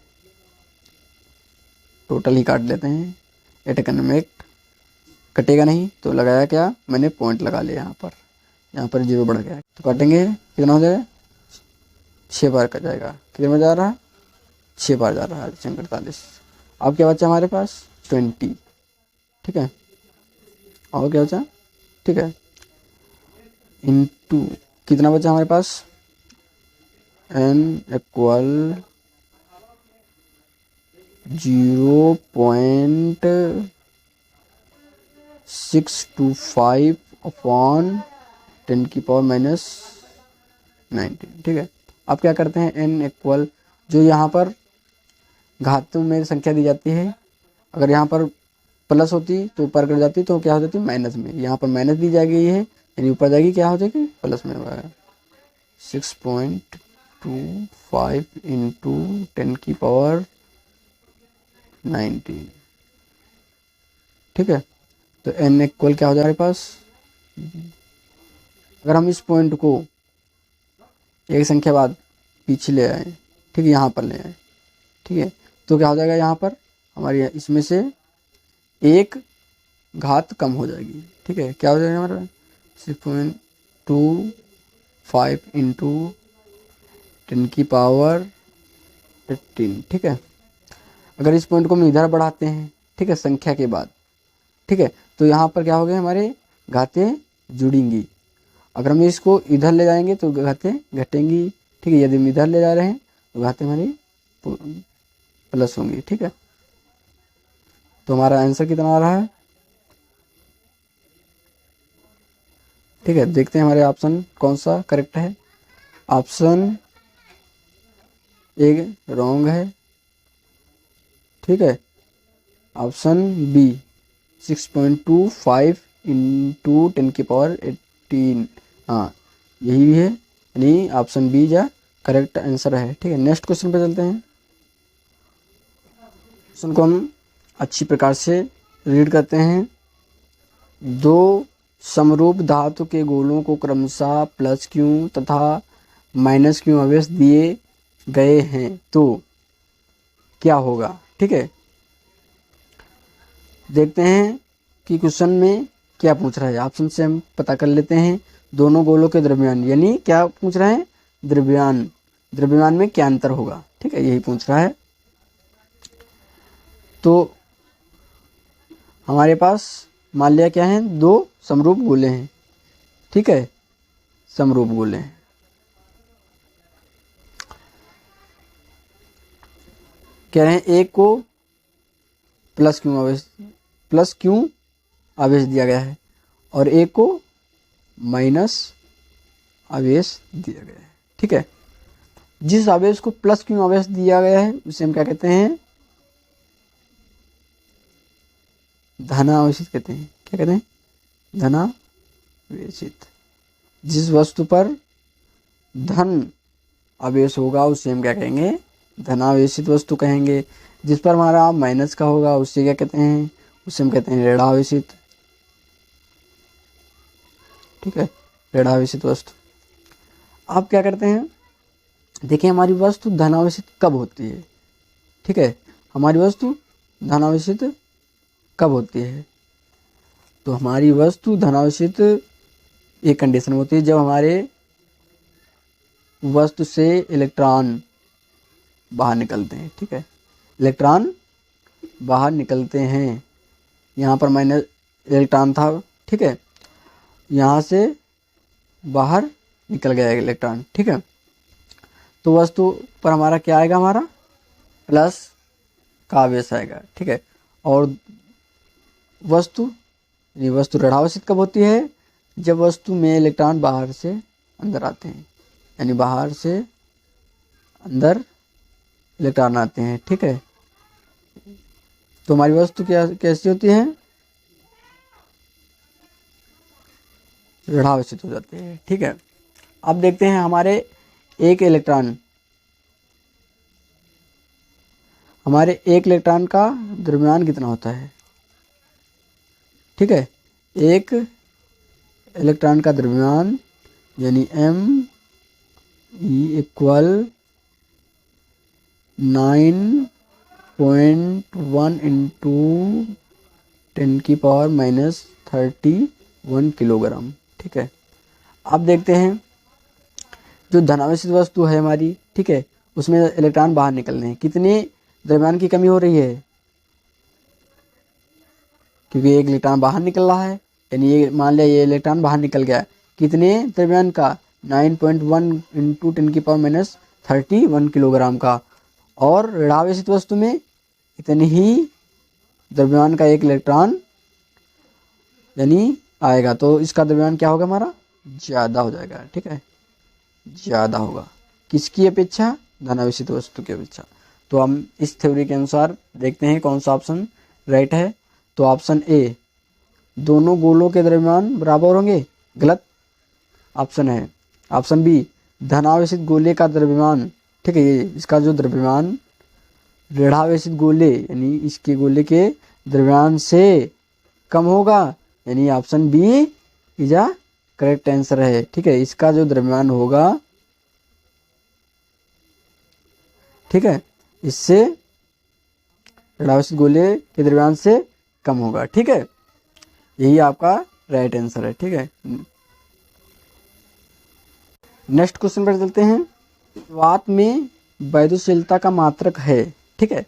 S1: टोटल ही काट लेते हैं, 8 × 8 कटेगा नहीं, तो लगाया क्या, मैंने पॉइंट लगा लिया यहाँ पर 0 बढ़ गया, तो काटेंगे कितना हो जाएगा, 6 बार का जाएगा, कितने में जा रहा है, 6 बार जा रहा है 48। अब क्या बचा हमारे पास 20, ठीक है, और क्या बचा, ठीक है, इनटू कितना बचा हमारे पास, n इक्वल 0.625 अपॉन 10⁻⁻⁹, ठीक है। अब क्या करते हैं, n इक्वल, जो यहाँ पर घात में संख्या दी जाती है, अगर यहाँ पर प्लस होती तो ऊपर कर जाती, तो क्या हो जाती माइनस में, यहाँ पर माइनस दी जाएगी है, यानी ऊपर जाएगी क्या हो जाएगी प्लस में, 6.25 इंटू 10⁻⁹, ठीक है। तो n इक्वल क्या हो जाए हमारे पास, अगर हम इस पॉइंट को एक संख्या बाद पीछे ले आए, ठीक है, यहाँ पर ले आए, ठीक है, तो क्या हो जाएगा, यहाँ पर हमारी इसमें से एक घात कम हो जाएगी, ठीक है, क्या हो जाएगा हमारा 6.25 इंटू 10⁻⁸, ठीक है। अगर इस पॉइंट को हम इधर बढ़ाते हैं, ठीक है, संख्या के बाद, ठीक है, तो यहाँ पर क्या हो गया, हमारे घातें जुड़ेंगी। अगर हम इसको इधर ले जाएंगे तो घातें घटेंगी, ठीक है, यदि हम इधर ले जा रहे हैं तो घातें हमारी प्लस होंगी, ठीक है। तो हमारा आंसर कितना आ रहा है, ठीक है, देखते हैं हमारे ऑप्शन कौन सा करेक्ट है। ऑप्शन ए रॉन्ग है, ठीक है। ऑप्शन बी 6.25 इंटू 10⁻⁸, हाँ यही भी है, यानी ऑप्शन बी जा करेक्ट आंसर है, ठीक है। नेक्स्ट क्वेश्चन पे चलते हैं। क्वेश्चन को हम अच्छी प्रकार से रीड करते हैं। दो समरूप धातु के गोलों को क्रमशः +q तथा -q आवेश दिए गए हैं तो क्या होगा, ठीक है। देखते हैं कि क्वेश्चन में क्या पूछ रहा है, ऑप्शन से हम पता कर लेते हैं। दोनों गोलों के द्रव्यमान, यानी क्या पूछ रहा है, द्रव्यमान में क्या अंतर होगा, ठीक है, यही पूछ रहा है। तो हमारे पास मान लिया क्या है, दो समरूप गोले हैं, ठीक है, समरूप गोले हैं। कह रहे हैं एक को +q आवेश दिया गया है और एक को माइनस आवेश दिया गया है, ठीक है। जिस आवेश को +q आवेश दिया गया है उसे हम क्या कहते हैं, धनावेशित कहते हैं। क्या कहते हैं, धनावेशित। जिस वस्तु पर धन आवेश होगा उसे हम क्या कहेंगे, धनावेशित वस्तु कहेंगे। जिस पर हमारा माइनस का होगा उससे क्या कहते हैं, उसे हम कहते हैं ऋणावेशित, ठीक है, ऋणावेशित वस्तु। आप क्या करते हैं, देखिए हमारी वस्तु धनावेशित कब होती है, ठीक है, हमारी वस्तु धनावेशित कब होती है, तो हमारी वस्तु धनावेशित एक कंडीशन होती है जब हमारे वस्तु से इलेक्ट्रॉन बाहर निकलते हैं, ठीक है, इलेक्ट्रॉन बाहर निकलते हैं। यहाँ पर माइनस इलेक्ट्रॉन था, ठीक है, यहाँ से बाहर निकल गया इलेक्ट्रॉन, ठीक है, तो वस्तु पर हमारा क्या आएगा, हमारा प्लस का आवेश आएगा, ठीक है। और वस्तु ऋणावेशित कब होती है, जब वस्तु में इलेक्ट्रॉन बाहर से अंदर आते हैं, यानी बाहर से अंदर इलेक्ट्रॉन आते हैं, ठीक है। तो हमारी वस्तु क्या कैसी होती है, ऋणावेशित हो जाती है, ठीक है। अब देखते हैं हमारे एक इलेक्ट्रॉन का द्रव्यमान कितना होता है, ठीक है। एक इलेक्ट्रॉन का द्रव्यमान यानी m इक्वल 9.1 इंटू 10⁻31 किलोग्राम। ठीक है, अब देखते हैं जो धनावेशित वस्तु है हमारी, ठीक है, उसमें इलेक्ट्रॉन बाहर निकल रहे हैं, कितने द्रव्यमान की कमी हो रही है, क्योंकि एक इलेक्ट्रॉन बाहर निकल रहा है, यानी ये मान लिया ये इलेक्ट्रॉन बाहर निकल गया, कितने द्रव्यमान का, 9.1 इंटू 10⁻31 किलोग्राम का। और ऋणावेशित वस्तु में इतनी ही द्रव्यमान का एक इलेक्ट्रॉन यानी आएगा, तो इसका द्रव्यमान क्या होगा हमारा, ज़्यादा हो जाएगा। ठीक है, ज़्यादा होगा, किसकी अपेक्षा, धनावेशित वस्तु की अपेक्षा। तो हम इस थ्योरी के अनुसार देखते हैं कौन सा ऑप्शन राइट है। तो ऑप्शन ए, दोनों गोलों के द्रव्यमान बराबर होंगे, गलत ऑप्शन है। ऑप्शन बी, धनावेशित गोले का द्रव्यमान, ठीक है, ये इसका जो द्रव्यमान ऋणावेशित गोले यानी इसके गोले के द्रव्यमान से कम होगा, यानी option B is a correct answer है। ठीक है, इसका जो द्रव्यमान होगा, ठीक है, इससे ऋणावेशित गोले के द्रव्यमान से कम होगा। ठीक है, यही आपका राइट आंसर है। ठीक है, नेक्स्ट क्वेश्चन पर चलते हैं। निर्वात में वैद्युतशीलता का मात्रक है, ठीक है,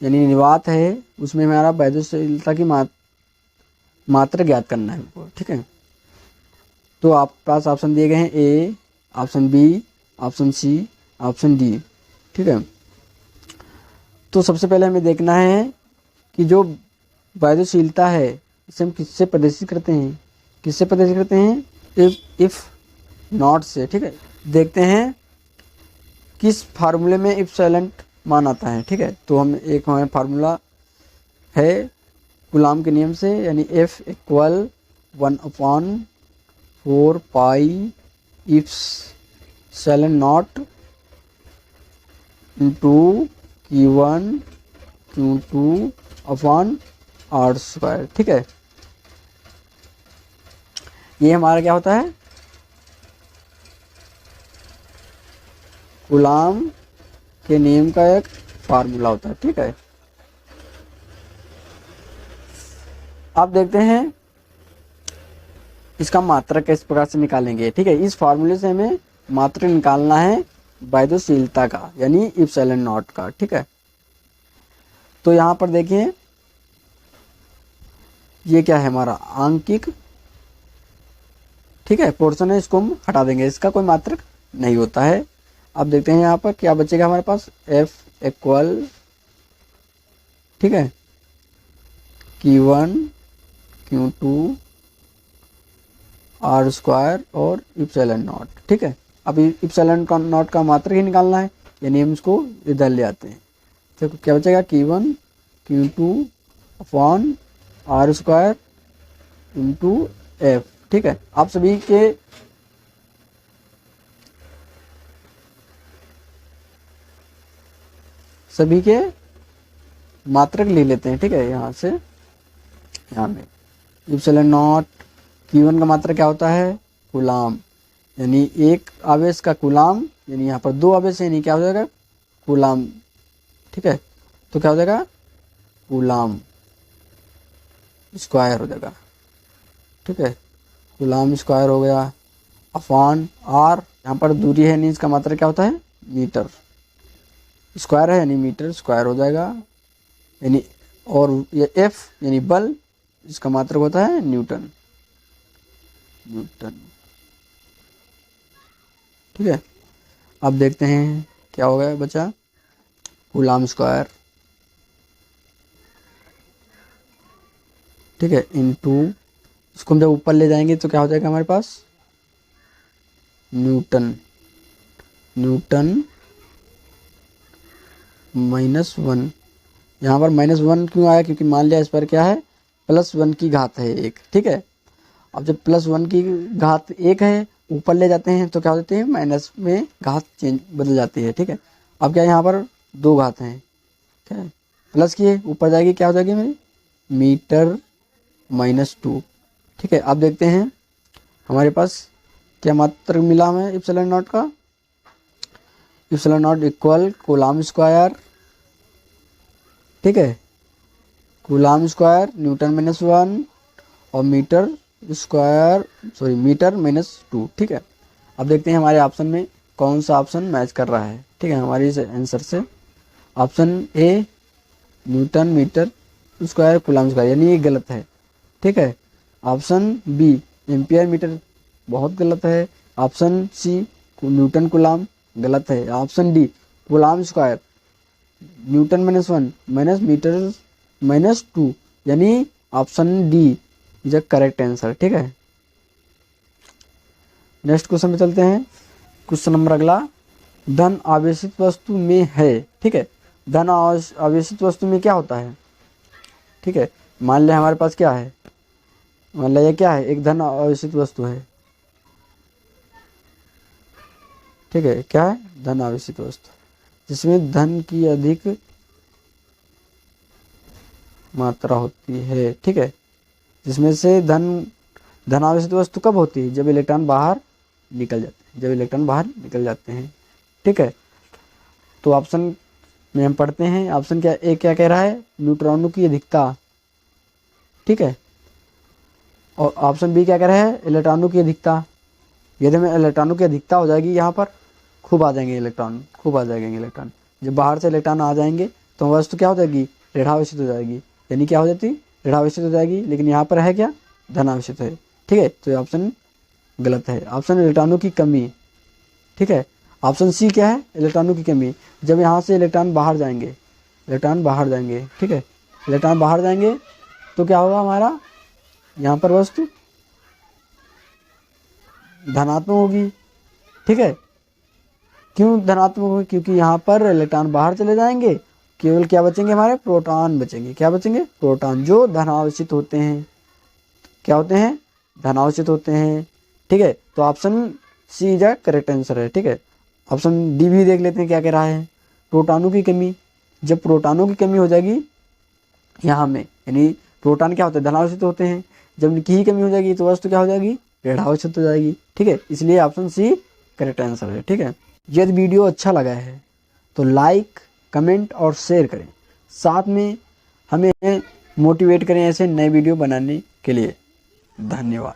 S1: यानी निर्वात है उसमें हमारा वैद्युतशीलता की मात्रक ज्ञात करना है हमको। ठीक है, तो आप पास ऑप्शन दिए गए हैं, A, option B, option C, option D. ठीक है, तो सबसे पहले हमें देखना है कि जो वैद्युतशीलता है इसे हम किससे प्रदर्शित करते हैं, किससे प्रदर्शित करते हैं, इफ नॉट से। ठीक है, देखते हैं किस फार्मूले में इप्सिलॉन मान आता है। ठीक है, तो हम एक हमारा फार्मूला है कूलाम के नियम से, यानी F = 1/4 pi epsilon into Q1 Q2 upon R²। ठीक है, ये हमारा क्या होता है, कूलाम के नियम का एक फार्मूला होता है। ठीक है, अब देखते हैं इसका मात्रक किस प्रकार से निकालेंगे। ठीक है, इस फार्मूले से हमें मात्रक निकालना है वैद्युतशीलता का, यानी इप्सिलॉन नॉट का। ठीक है, तो यहाँ पर देखिए ये क्या है, हमारा आंकिक, ठीक है, पोर्शन है, इसको हम हटा देंगे, इसका कोई मात्रक नहीं होता है। अब देखते हैं यहाँ पर क्या बचेगा हमारे पास, F = ठीक है Q1 Q2 R² और इप्सिलॉन नॉट। ठीक है, अब इप्सिलॉन नॉट का मात्रक ही निकालना है, यानी हम इसको इधर ले आते हैं, तो क्या बचेगा, Q1 Q2 upon R² into F। ठीक है, आप सभी के मात्रक ले लेते हैं। ठीक है, यहाँ से यहाँ में इप्सिलॉन नॉट, Q1 का मात्रक क्या होता है, कूलाम, यानी एक आवेश का कूलाम, यानी यहाँ पर दो आवेश है, यानी क्या हो जाएगा, कूलाम। ठीक है, तो क्या हो जाएगा, कूलाम स्क्वायर हो जाएगा। ठीक है, कूलाम स्क्वायर हो गया अपॉन R, यहाँ पर दूरी है, यानी इसका मात्रक क्या होता है, मीटर, स्क्वायर है यानी मीटर स्क्वायर हो जाएगा, यानी और ये F यानी बल, इसका मात्रक होता है न्यूटन। ठीक है, अब देखते हैं क्या हो गया बचा, कूलाम स्क्वायर, ठीक है, इंटू, इसको हम जब ऊपर ले जाएंगे तो क्या हो जाएगा हमारे पास, न्यूटन -1। यहाँ पर -1 क्यों आया, क्योंकि मान लिया इस पर क्या है, +1 की घात है 1। ठीक है, अब जब +1 की घात 1 है ऊपर ले जाते हैं तो क्या हो जाती है, माइनस में घात चेंज बदल जाती है। ठीक है, अब क्या यहाँ पर 2 घात हैं, क्या है, प्लस की है, ऊपर जाएगी क्या हो जाएगी मेरी, मीटर -2। ठीक है, अब देखते हैं हमारे पास क्या मात्रक मिला हमें इप्सिलॉन नॉट का, epsilon not equal coulomb square, ठीक है, कूलाम स्क्वायर न्यूटन माइनस 1 और मीटर माइनस 2। ठीक है, अब देखते हैं हमारे ऑप्शन में कौन सा ऑप्शन मैच कर रहा है। ठीक है, हमारे इस आंसर से option A newton metre square coulomb square, यानी ये गलत है। ठीक है, ऑप्शन बी एम्पियर मीटर बहुत गलत है। ऑप्शन सी न्यूटन कूलाम गलत है। Option D coulomb square newton minus 1 minus metre minus 2, यानी option D is the correct answer. ठीक है, नेक्स्ट क्वेश्चन पे चलते हैं। क्वेश्चन नंबर अगला, धन आवेशित वस्तु में है। ठीक है, धन आवेशित वस्तु में क्या होता है। ठीक है, मान लें हमारे पास क्या है, मान लिया क्या है, एक धन आवेशित वस्तु है। ठीक है, क्या है, धन आवेशित वस्तु, जिसमें धन की अधिक मात्रा होती है। ठीक है, जिसमें से धन आवेशित वस्तु कब होती है, जब इलेक्ट्रॉन बाहर निकल जाते हैं। ठीक है, तो ऑप्शन में हम पढ़ते हैं, ऑप्शन क्या ए क्या कह रहा है, न्यूट्रॉनों की अधिकता। ठीक है, और ऑप्शन बी क्या कह रहा है, इलेक्ट्रॉनों की अधिकता। यदि में इलेक्ट्रॉनों की अधिकता हो जाएगी, यहाँ पर खूब आ जाएंगे इलेक्ट्रॉन। जब बाहर से इलेक्ट्रॉन आ जाएंगे तो वस्तु क्या हो जाएगी, ऋणावेशित हो जाएगी, यानी क्या हो जाती, ऋणावेशित हो जाएगी। लेकिन यहाँ पर है क्या, धनावेशित है। ठीक है, तो ये ऑप्शन गलत है। ऑप्शन इलेक्ट्रॉनों की कमी। ठीक है, ऑप्शन सी क्या है, इलेक्ट्रॉनों की कमी, जब यहाँ से इलेक्ट्रॉन बाहर जाएंगे। ठीक है, इलेक्ट्रॉन बाहर जाएंगे तो क्या होगा, हमारा यहाँ पर वस्तु धनात्मक होगी। ठीक है, क्यों धनात्मक होगी, क्योंकि यहाँ पर इलेक्ट्रॉन बाहर चले जाएंगे, केवल क्या बचेंगे, हमारे प्रोटॉन बचेंगे। क्या बचेंगे, प्रोटॉन, जो धनावेशित होते हैं। क्या होते हैं, धनावेशित होते हैं। ठीक है, तो option C is correct answer है। ठीक है, ऑप्शन डी भी देख लेते हैं क्या कह रहा है, प्रोटॉनों की कमी। जब प्रोटॉनों की कमी हो जाएगी यहाँ में, यानी प्रोटॉन क्या होते हैं, धनावेशित होते हैं, जब इनकी ही कमी हो जाएगी तो वस्तु क्या हो जाएगी, ऋणावेशित हो जाएगी। ठीक है, इसलिए ऑप्शन सी करेक्ट आंसर है। ठीक है, यदि वीडियो अच्छा लगा है तो लाइक कमेंट और शेयर करें, साथ में हमें मोटिवेट करें ऐसे नए वीडियो बनाने के लिए। धन्यवाद।